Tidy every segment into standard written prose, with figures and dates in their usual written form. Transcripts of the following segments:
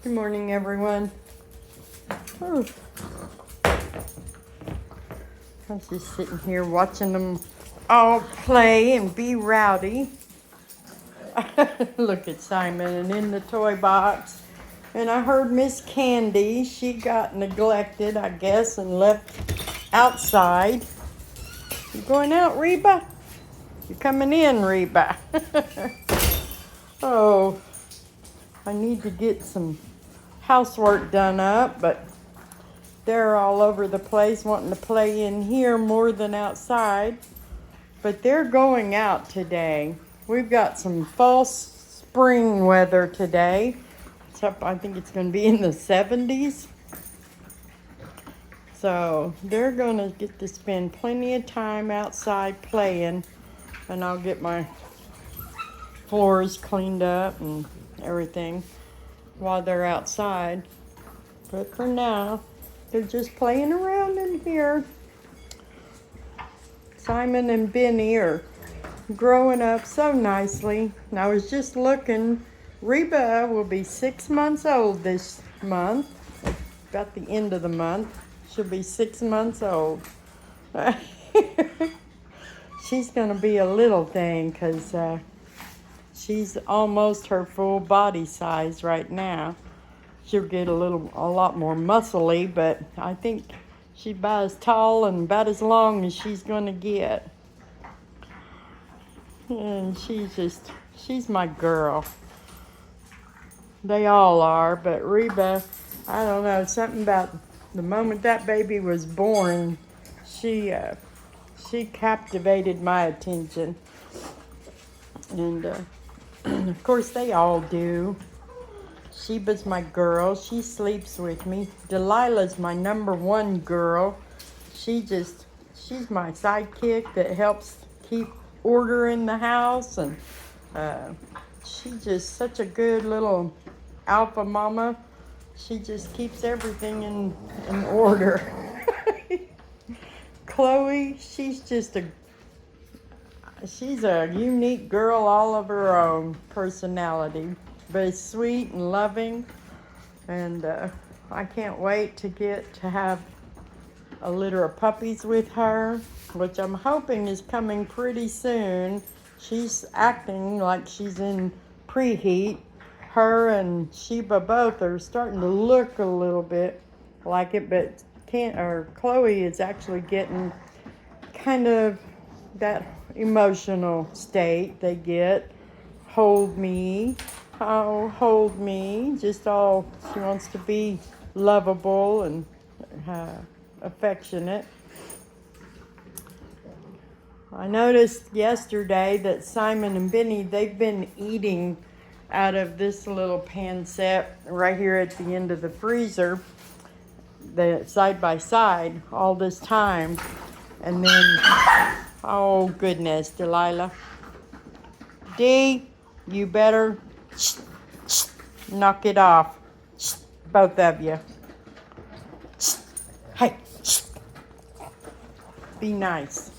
Good morning, everyone. Oh, I'm just sitting here watching them all play and be rowdy. Look at Simon and in the toy box. And I heard Miss Candy, she got neglected, I guess, and left outside. You going out, Reba? You're coming in, Reba. Oh, I need to get some housework done up, but they're all over the place wanting to play in here more than outside. But they're going out today. We've got some false spring weather today. I think it's going to be in the 70s. So they're going to get to spend plenty of time outside playing. And I'll get my floors cleaned up and everything while they're outside. But for now, they're just playing around in here. Simon and Benny are growing up so nicely. And I was just looking, Reba will be 6 months old this month. About the end of the month, she'll be 6 months old. She's gonna be a little thing because she's almost her full body size right now. She'll get a lot more muscly, but I think she's about as tall and about as long as she's gonna get. And she's my girl. They all are, but Reba, I don't know, something about the moment that baby was born, she captivated my attention. And of course they all do. Sheba's my girl. She sleeps with me. Delilah's my number one girl. She's my sidekick that helps keep order in the house, and she's just such a good little alpha mama. She just keeps everything in order. Chloe, she's a unique girl, all of her own personality, but sweet and loving, and I can't wait to have a litter of puppies with her, which I'm hoping is coming pretty soon. She's acting like she's in preheat. Her and Sheba both are starting to look a little bit like it, but Chloe is actually getting kind of that emotional state they get. Hold me, oh, hold me. Just all, she wants to be lovable and affectionate. I noticed yesterday that Simon and Benny, they've been eating out of this little pan set right here at the end of the freezer, side by side all this time. And then, oh goodness, Delilah. Dee, you better knock it off. Both of you. Hey, be nice.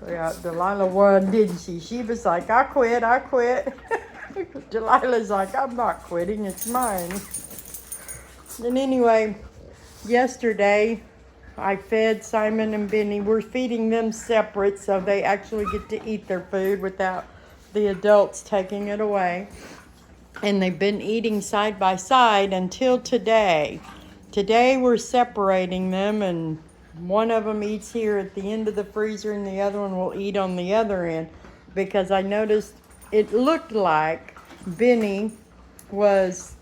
Yeah, Delilah won, didn't she? She was like, I quit. Delilah's like, I'm not quitting, it's mine. And anyway, yesterday I fed Simon and Benny. We're feeding them separate so they actually get to eat their food without the adults taking it away. And they've been eating side by side until today. Today we're separating them, and one of them eats here at the end of the freezer and the other one will eat on the other end, because I noticed it looked like Benny was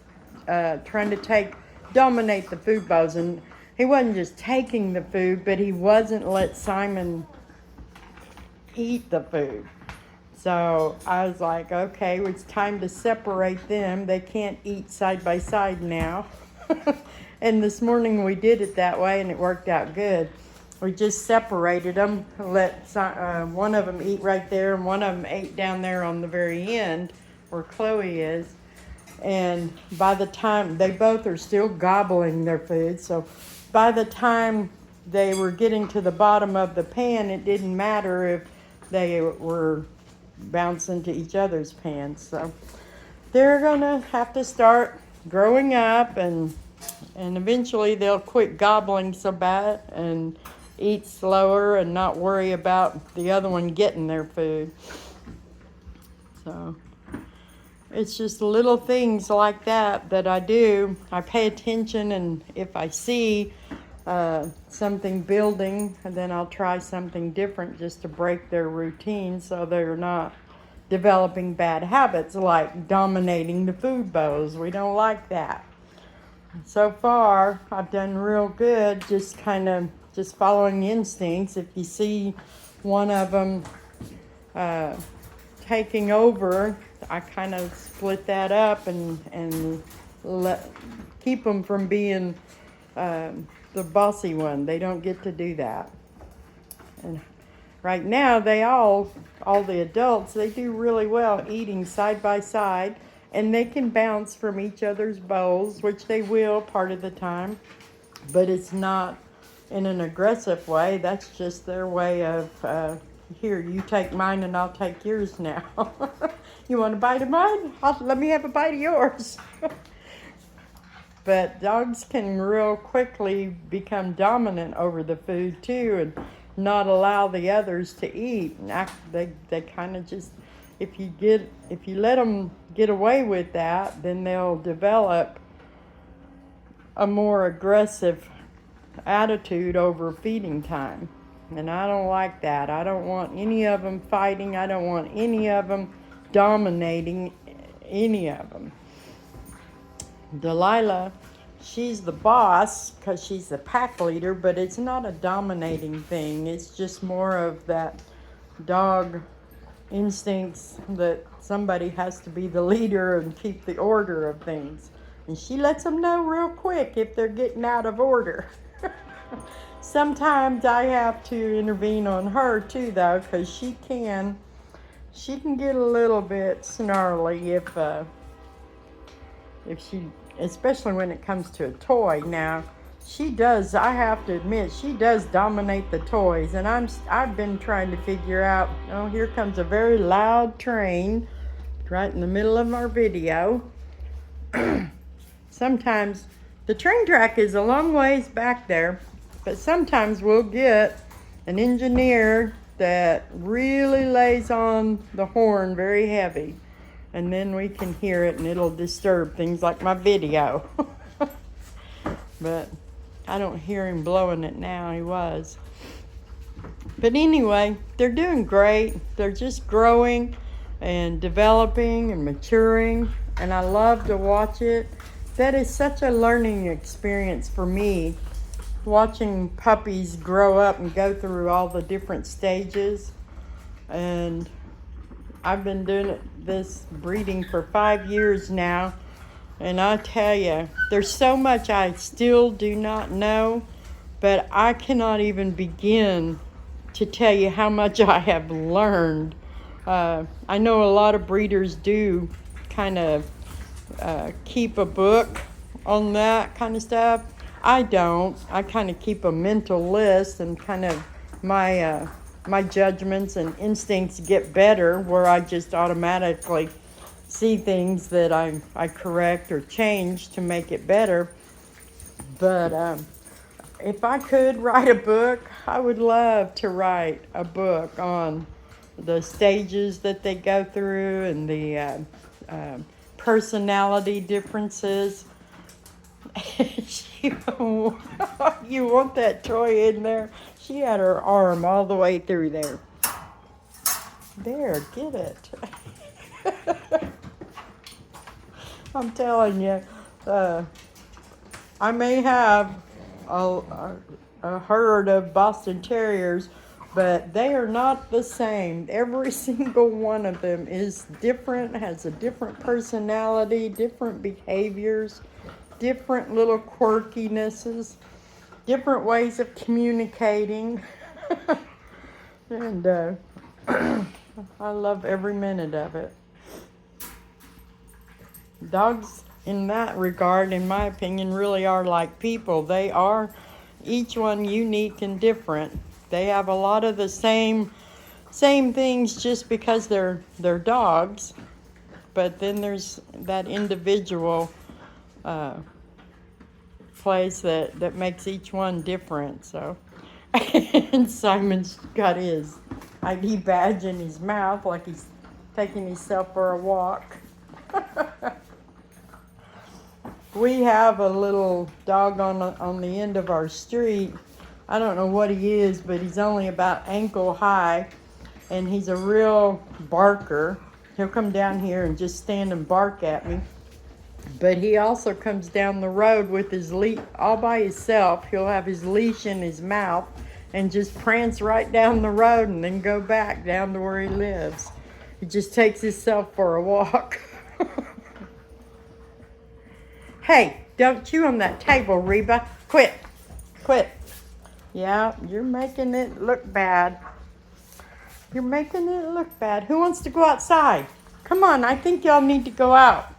trying to dominate the food bowls, and he wasn't just taking the food, but he wasn't let Simon eat the food. So I was like, okay, it's time to separate them. They can't eat side by side now. And this morning we did it that way, and it worked out good. We just separated them, let one of them eat right there, and one of them ate down there on the very end where Chloe is. And by the time, they both are still gobbling their food, so by the time they were getting to the bottom of the pan, it didn't matter if they were bouncing to each other's pans. So they're gonna have to start growing up, and eventually they'll quit gobbling so bad and eat slower and not worry about the other one getting their food. So it's just little things like that that I do. I pay attention, and if I see something building, and then I'll try something different just to break their routine so they're not developing bad habits like dominating the food bowls. We don't like that. So far, I've done real good, just following instincts. If you see one of them taking over, I kind of split that up and keep them from being the bossy one. They don't get to do that. And right now, all the adults, they do really well eating side by side, and they can bounce from each other's bowls, which they will part of the time, but it's not in an aggressive way. That's just their way of, here, you take mine and I'll take yours now. You want a bite of mine? Let me have a bite of yours. But dogs can real quickly become dominant over the food too, and not allow the others to eat. And they kind of just, if you let them get away with that, then they'll develop a more aggressive attitude over feeding time. And I don't like that. I don't want any of them fighting. I don't want any of them dominating any of them. Delilah, she's the boss because she's the pack leader, but it's not a dominating thing. It's just more of that dog instincts that somebody has to be the leader and keep the order of things. And she lets them know real quick if they're getting out of order. Sometimes I have to intervene on her too, though, because she can get a little bit snarly if she, especially when it comes to a toy. Now, I have to admit, she does dominate the toys, and I've been trying to figure out, oh, here comes a very loud train right in the middle of our video. Sometimes the train track is a long ways back there, but sometimes we'll get an engineer that really lays on the horn very heavy, and then we can hear it and it'll disturb things like my video. But I don't hear him blowing it now. He was. But anyway, they're doing great. They're just growing and developing and maturing, and I love to watch it. That is such a learning experience for me, watching puppies grow up and go through all the different stages. And I've been doing this breeding for 5 years now, and I tell you, there's so much I still do not know, but I cannot even begin to tell you how much I have learned. I know a lot of breeders do kind of keep a book on that kind of stuff. I don't. I kind of keep a mental list, and kind of my judgments and instincts get better where I just automatically see things that I correct or change to make it better. But if I could write a book, I would love to write a book on the stages that they go through and the personality differences. You want that toy in there? She had her arm all the way through there. There, get it. I'm telling you, I may have a herd of Boston Terriers, but they are not the same. Every single one of them is different, has a different personality, different behaviors, different little quirkinesses, different ways of communicating. And I love every minute of it. Dogs, in that regard, in my opinion, really are like people. They are each one unique and different. They have a lot of the same things just because they're dogs, but then there's that individual place that makes each one different. So, and Simon's got his ID badge in his mouth like he's taking himself for a walk. We have a little dog on the end of our street. I don't know what he is, but he's only about ankle high, and he's a real barker. He'll come down here and just stand and bark at me. But he also comes down the road with his leash all by himself. He'll have his leash in his mouth and just prance right down the road and then go back down to where he lives. He just takes himself for a walk. Hey, don't chew on that table, Reba. Quit. Quit. Yeah, you're making it look bad. You're making it look bad. Who wants to go outside? Come on, I think y'all need to go out.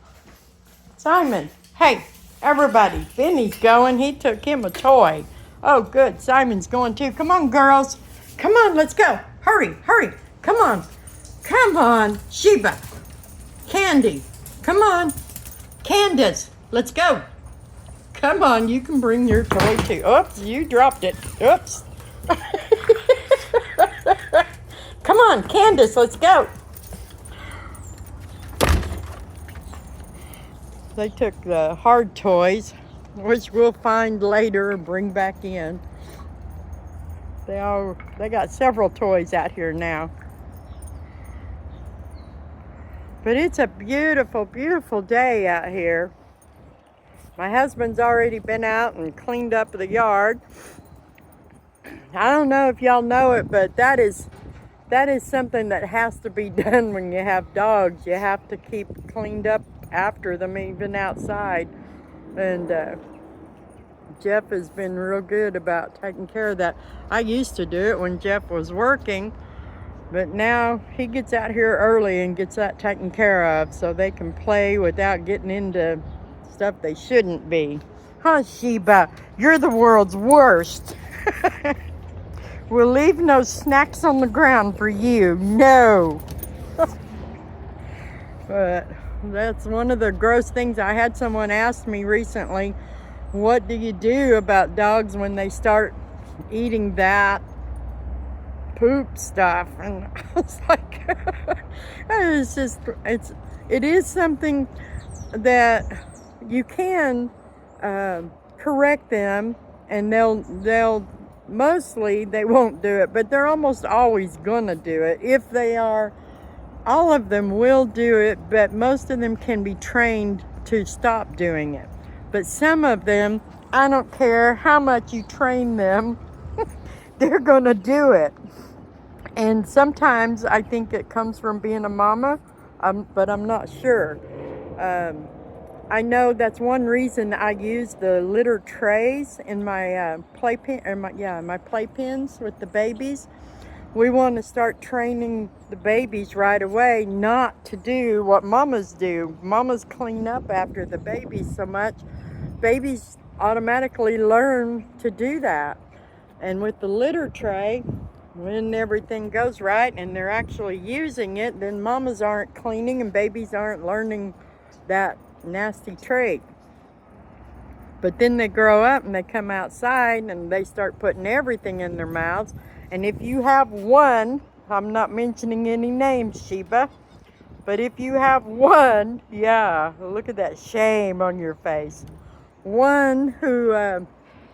Simon, hey, everybody, Benny's going. He took him a toy. Oh, good, Simon's going too. Come on, girls. Come on, let's go. Hurry, hurry. Come on. Come on, Sheba. Candy, come on. Candace, let's go. Come on, you can bring your toy too. Oops, you dropped it. Oops. Come on, Candace, let's go. They took the hard toys, which we'll find later and bring back in. They got several toys out here now. But it's a beautiful, beautiful day out here. My husband's already been out and cleaned up the yard. I don't know if y'all know it, but that is something that has to be done when you have dogs. You have to keep cleaned up after them, even outside. And Jeff has been real good about taking care of that. I used to do it when Jeff was working, but now he gets out here early and gets that taken care of so they can play without getting into stuff they shouldn't be. Huh, Sheba? You're the world's worst. We'll leave no snacks on the ground for you. No. But that's one of the gross things. I had someone ask me recently, what do you do about dogs when they start eating that poop stuff? And I was like, it is something that you can correct them, and they'll mostly they won't do it, but they're almost always gonna do it. If they are, all of them will do it, but most of them can be trained to stop doing it. But some of them, I don't care how much you train them, they're gonna do it. And sometimes I think it comes from being a mama, but I'm not sure. I know that's one reason I use the litter trays in my playpen, or my playpens with the babies. We want to start training the babies right away not to do what mamas do. Mamas clean up after the babies so much. Babies automatically learn to do that. And with the litter tray, when everything goes right and they're actually using it, then mamas aren't cleaning and babies aren't learning that nasty trait. But then they grow up and they come outside and they start putting everything in their mouths. And if you have one, I'm not mentioning any names, Sheba, but if you have one, yeah, look at that shame on your face. One who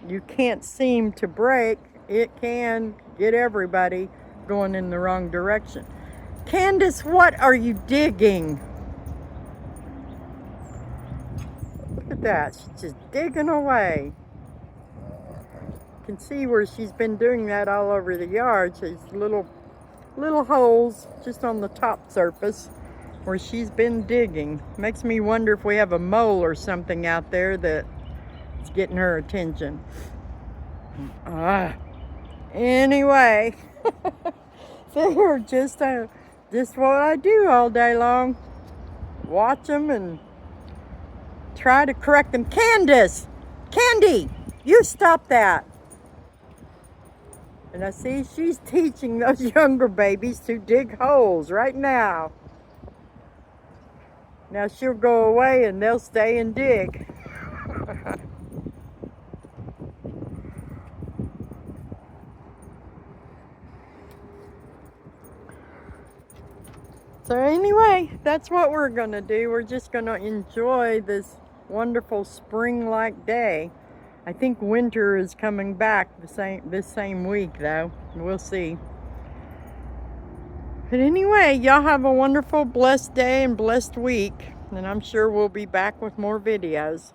you can't seem to break, it can get everybody going in the wrong direction. Candace, what are you digging? Look at that, she's just digging away. You can see where she's been doing that all over the yard. She's little holes just on the top surface where she's been digging. Makes me wonder if we have a mole or something out there that's getting her attention. Anyway, they're just what I do all day long. Watch them and try to correct them. Candace! Candy! You stop that! And I see she's teaching those younger babies to dig holes right now. Now she'll go away and they'll stay and dig. So anyway, that's what we're gonna do. We're just gonna enjoy this wonderful spring-like day. I think winter is coming back this same week though. We'll see. But anyway, y'all have a wonderful, blessed day and blessed week. And I'm sure we'll be back with more videos.